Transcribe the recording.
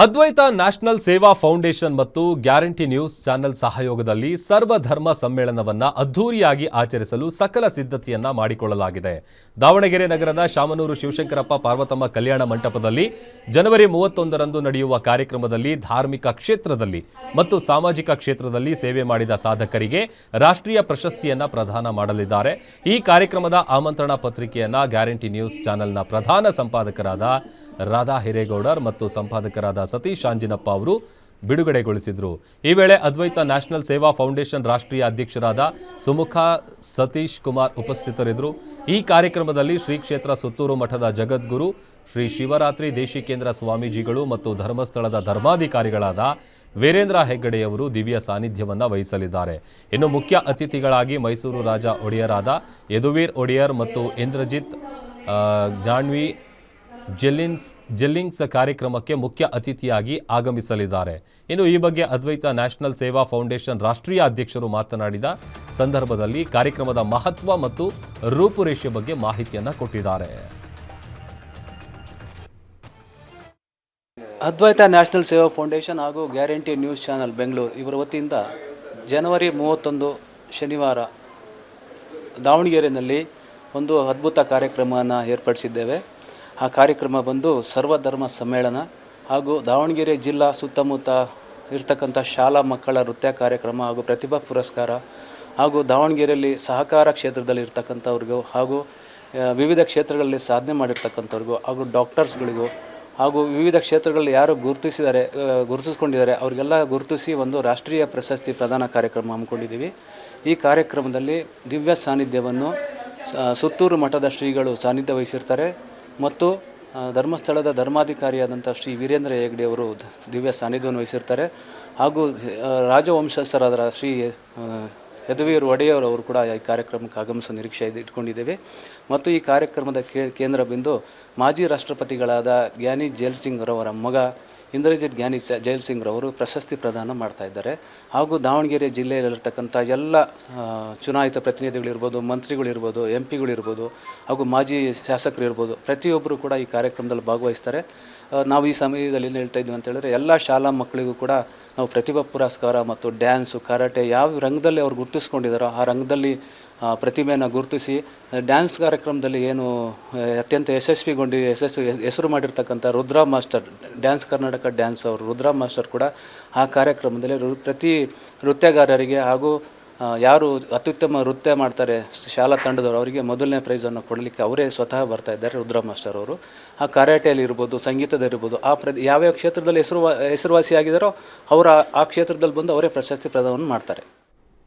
ಅದ್ವೈತ national ಸೇವಾ foundation ಮತ್ತು guarantee news channel ಸಹಯೋಗದಲ್ಲಿ ಸರ್ವಧರ್ಮ ಸಮ್ಮೇಳನವನ್ನು ಅದ್ಧೂರಿಯಾಗಿ ಆಚರಿಸಲು ಸಕಲ ಸಿದ್ಧತೆಯನ್ನ ಮಾಡಿಕೊಳ್ಳಲಾಗಿದೆ. ದಾವಣಗೆರೆ ನಗರದ ಶಾಮನೂರು ಶಿವಶಂಕರಪ್ಪ ಪಾರ್ವತಮ್ಮ ಕಲ್ಯಾಣ ಮಂಟಪದಲ್ಲಿ ಜನವರಿ 31ರಂದು ನಡೆಯುವ ಕಾರ್ಯಕ್ರಮದಲ್ಲಿ ಧಾರ್ಮಿಕ ಕ್ಷೇತ್ರದಲ್ಲಿ ಮತ್ತು ಸಾಮಾಜಿಕ ಕ್ಷೇತ್ರದಲ್ಲಿ ಸೇವೆ ಮಾಡಿದ ಸಾಧಕರಿಗೆ ರಾಷ್ಟ್ರೀಯ ಪ್ರಶಸ್ತಿಯನ್ನ ಪ್ರದಾನ ಮಾಡಲಿದ್ದಾರೆ. ಈ ಕಾರ್ಯಕ್ರಮದ ಆಮಂತ್ರಣ ಪತ್ರಿಕೆಯನ್ನ ಗ್ಯಾರಂಟಿ ನ್ಯೂಸ್ ಚಾನೆಲ್ನ ಪ್ರಧಾನ ಸಂಪಾದಕರಾದ ರಾಧಾ ಹಿರೇಗೌಡರ್ ಮತ್ತು ಸಂಪಾದಕರಾದ ಸತೀಶ್ ಆಂಜಿನಪ್ಪ ಅವರು ಬಿಡುಗಡೆಗೊಳಿಸಿದರು. ಈ ವೇಳೆ ಅದ್ವೈತ ನ್ಯಾಷನಲ್ ಸೇವಾ ಫೌಂಡೇಶನ್ ರಾಷ್ಟ್ರೀಯ ಅಧ್ಯಕ್ಷರಾದ ಸುಮುಖ ಸತೀಶ್ ಕುಮಾರ್ ಉಪಸ್ಥಿತರಿದ್ದರು. ಈ ಕಾರ್ಯಕ್ರಮದಲ್ಲಿ ಶ್ರೀ ಕ್ಷೇತ್ರ ಸುತ್ತೂರು ಮಠದ ಜಗದ್ಗುರು ಶ್ರೀ ಶಿವರಾತ್ರಿ ದೇಶಿಕೇಂದ್ರ ಸ್ವಾಮೀಜಿಗಳು ಮತ್ತು ಧರ್ಮಸ್ಥಳದ ಧರ್ಮಾಧಿಕಾರಿಗಳಾದ ವೀರೇಂದ್ರ ಹೆಗ್ಗಡೆಯವರು ದಿವ್ಯ ಸಾನ್ನಿಧ್ಯವನ್ನು ವಹಿಸಲಿದ್ದಾರೆ. ಇನ್ನು ಮುಖ್ಯ ಅತಿಥಿಗಳಾಗಿ ಮೈಸೂರು ರಾಜ ಒಡೆಯರಾದ ಯದುವೀರ್ ಒಡೆಯರ್ ಮತ್ತು ಇಂದ್ರಜಿತ್ ಜಾನ್ವಿ ಜೆಲ್ಲಿಂಗ್ಸ್ ಕಾರ್ಯಕ್ರಮಕ್ಕೆ ಮುಖ್ಯ ಅತಿಥಿಯಾಗಿ ಆಗಮಿಸಲಿದ್ದಾರೆ. ಇನ್ನು ಈ ಬಗ್ಗೆ ಅದ್ವೈತ ನ್ಯಾಷನಲ್ ಸೇವಾ ಫೌಂಡೇಶನ್ ರಾಷ್ಟ್ರೀಯ ಅಧ್ಯಕ್ಷರು ಮಾತನಾಡಿದ ಸಂದರ್ಭದಲ್ಲಿ ಕಾರ್ಯಕ್ರಮದ ಮಹತ್ವ ಮತ್ತು ರೂಪುರೇಷೆ ಬಗ್ಗೆ ಮಾಹಿತಿಯನ್ನು ಕೊಟ್ಟಿದ್ದಾರೆ. ಅದ್ವೈತ ನ್ಯಾಷನಲ್ ಸೇವಾ ಫೌಂಡೇಶನ್ ಹಾಗೂ ಗ್ಯಾರಂಟಿ ನ್ಯೂಸ್ ಚಾನೆಲ್ ಬೆಂಗಳೂರು ಇವರ ವತಿಯಿಂದ ಜನವರಿ 31 ಶನಿವಾರ ದಾವಣಗೆರೆಯಲ್ಲಿ ಒಂದು ಅದ್ಭುತ ಕಾರ್ಯಕ್ರಮವನ್ನು ಏರ್ಪಡಿಸಿದ್ದೇವೆ. ಆ ಕಾರ್ಯಕ್ರಮ ಬಂದು ಸರ್ವಧರ್ಮ ಸಮ್ಮೇಳನ ಹಾಗೂ ದಾವಣಗೆರೆ ಜಿಲ್ಲಾ ಸುತ್ತಮುತ್ತ ಇರ್ತಕ್ಕಂಥ ಶಾಲಾ ಮಕ್ಕಳ ನೃತ್ಯ ಕಾರ್ಯಕ್ರಮ ಹಾಗೂ ಪ್ರತಿಭಾ ಪುರಸ್ಕಾರ ಹಾಗೂ ದಾವಣಗೆರೆಯಲ್ಲಿ ಸಹಕಾರ ಕ್ಷೇತ್ರದಲ್ಲಿ ಇರ್ತಕ್ಕಂಥವ್ರಿಗೂ ಹಾಗೂ ವಿವಿಧ ಕ್ಷೇತ್ರಗಳಲ್ಲಿ ಸಾಧನೆ ಮಾಡಿರ್ತಕ್ಕಂಥವ್ರಿಗೂ ಹಾಗೂ ಡಾಕ್ಟರ್ಸ್ಗಳಿಗೂ ಹಾಗೂ ವಿವಿಧ ಕ್ಷೇತ್ರಗಳಲ್ಲಿ ಯಾರು ಗುರುತಿಸ್ಕೊಂಡಿದ್ದಾರೆ ಅವರಿಗೆಲ್ಲ ಗುರುತಿಸಿ ಒಂದು ರಾಷ್ಟ್ರೀಯ ಪ್ರಶಸ್ತಿ ಪ್ರದಾನ ಕಾರ್ಯಕ್ರಮ ಹಮ್ಮಿಕೊಂಡಿದ್ದೀವಿ. ಈ ಕಾರ್ಯಕ್ರಮದಲ್ಲಿ ದಿವ್ಯ ಸಾನ್ನಿಧ್ಯವನ್ನು ಸುತ್ತೂರು ಮಠದ ಶ್ರೀಗಳು ಸಾನ್ನಿಧ್ಯ ವಹಿಸಿರ್ತಾರೆ ಮತ್ತು ಧರ್ಮಸ್ಥಳದ ಧರ್ಮಾಧಿಕಾರಿಯಾದಂಥ ಶ್ರೀ ವೀರೇಂದ್ರ ಹೆಗ್ಗಡೆಯವರು ದಿವ್ಯ ಸಾನ್ನಿಧ್ಯವನ್ನು ವಹಿಸಿರ್ತಾರೆ ಹಾಗೂ ರಾಜವಂಶಸ್ಥರಾದ ಶ್ರೀ ಯದುವೀರ್ ಒಡೆಯರ್ ಕೂಡ ಈ ಕಾರ್ಯಕ್ರಮಕ್ಕೆ ಆಗಮಿಸುವ ನಿರೀಕ್ಷೆ ಇಟ್ಕೊಂಡಿದ್ದೇವೆ. ಮತ್ತು ಈ ಕಾರ್ಯಕ್ರಮದ ಕೇಂದ್ರ ಬಿಂದು ಮಾಜಿ ರಾಷ್ಟ್ರಪತಿಗಳಾದ ಗ್ಯಾನಿ ಜೈಲ್ ಸಿಂಗ್ ರವರ ಮಗ ಇಂದ್ರಜಿತ್ ಗ್ಯಾನಿ ಜೈಲ್ ಸಿಂಗ್ ರವರು ಪ್ರಶಸ್ತಿ ಪ್ರದಾನ ಮಾಡ್ತಾ ಇದ್ದಾರೆ. ಹಾಗೂ ದಾವಣಗೆರೆ ಜಿಲ್ಲೆಯಲ್ಲಿರ್ತಕ್ಕಂಥ ಎಲ್ಲ ಚುನಾಯಿತ ಪ್ರತಿನಿಧಿಗಳಿರ್ಬೋದು, ಮಂತ್ರಿಗಳಿರ್ಬೋದು, MP ಗಳಿರ್ಬೋದು ಹಾಗೂ ಮಾಜಿ ಶಾಸಕರು ಇರ್ಬೋದು, ಪ್ರತಿಯೊಬ್ಬರು ಕೂಡ ಈ ಕಾರ್ಯಕ್ರಮದಲ್ಲಿ ಭಾಗವಹಿಸ್ತಾರೆ. ನಾವು ಈ ಸಮಯದಲ್ಲಿ ಏನು ಹೇಳ್ತಾ ಇದ್ವಿ ಅಂತ ಹೇಳಿದ್ರೆ ಎಲ್ಲ ಶಾಲಾ ಮಕ್ಕಳಿಗೂ ಕೂಡ ನಾವು ಪ್ರತಿಭಾ ಪುರಸ್ಕಾರ ಮತ್ತು ಡ್ಯಾನ್ಸು, ಕರಾಟೆ ಯಾವ ರಂಗದಲ್ಲಿ ಅವ್ರು ಗುರುತಿಸ್ಕೊಂಡಿದ್ದಾರೋ ಆ ರಂಗದಲ್ಲಿ ಪ್ರತಿಭೆಯನ್ನು ಗುರುತಿಸಿ ಡ್ಯಾನ್ಸ್ ಕಾರ್ಯಕ್ರಮದಲ್ಲಿ ಏನು ಅತ್ಯಂತ ಹೆಸರು ಮಾಡಿರ್ತಕ್ಕಂಥ Rudra master dance Karnataka dance ಅವರು ರುದ್ರಾ ಮಾಸ್ಟರ್ ಕೂಡ ಆ ಕಾರ್ಯಕ್ರಮದಲ್ಲಿ ಪ್ರತಿ ನೃತ್ಯಗಾರರಿಗೆ ಹಾಗೂ ಯಾರು ಅತ್ಯುತ್ತಮ ನೃತ್ಯ ಮಾಡ್ತಾರೆ ಶಾಲಾ ತಂಡದವರು ಅವರಿಗೆ ಮೊದಲನೇ ಪ್ರೈಸನ್ನು ಕೊಡಲಿಕ್ಕೆ ಅವರೇ ಸ್ವತಃ ಬರ್ತಾ ಇದ್ದಾರೆ ರುದ್ರಾ ಮಾಸ್ಟರ್ ಅವರು. ಆ ಕರಾಟೆಯಲ್ಲಿ ಇರ್ಬೋದು, ಸಂಗೀತದಲ್ಲಿರ್ಬೋದು, ಯಾವ್ಯಾವ ಕ್ಷೇತ್ರದಲ್ಲಿ ಹೆಸರುವಾಸಿಯಾಗಿದ್ದಾರೋ ಅವರು ಆ ಕ್ಷೇತ್ರದಲ್ಲಿ ಬಂದು ಅವರೇ ಪ್ರಶಸ್ತಿ ಪ್ರದಾನವನ್ನು ಮಾಡ್ತಾರೆ.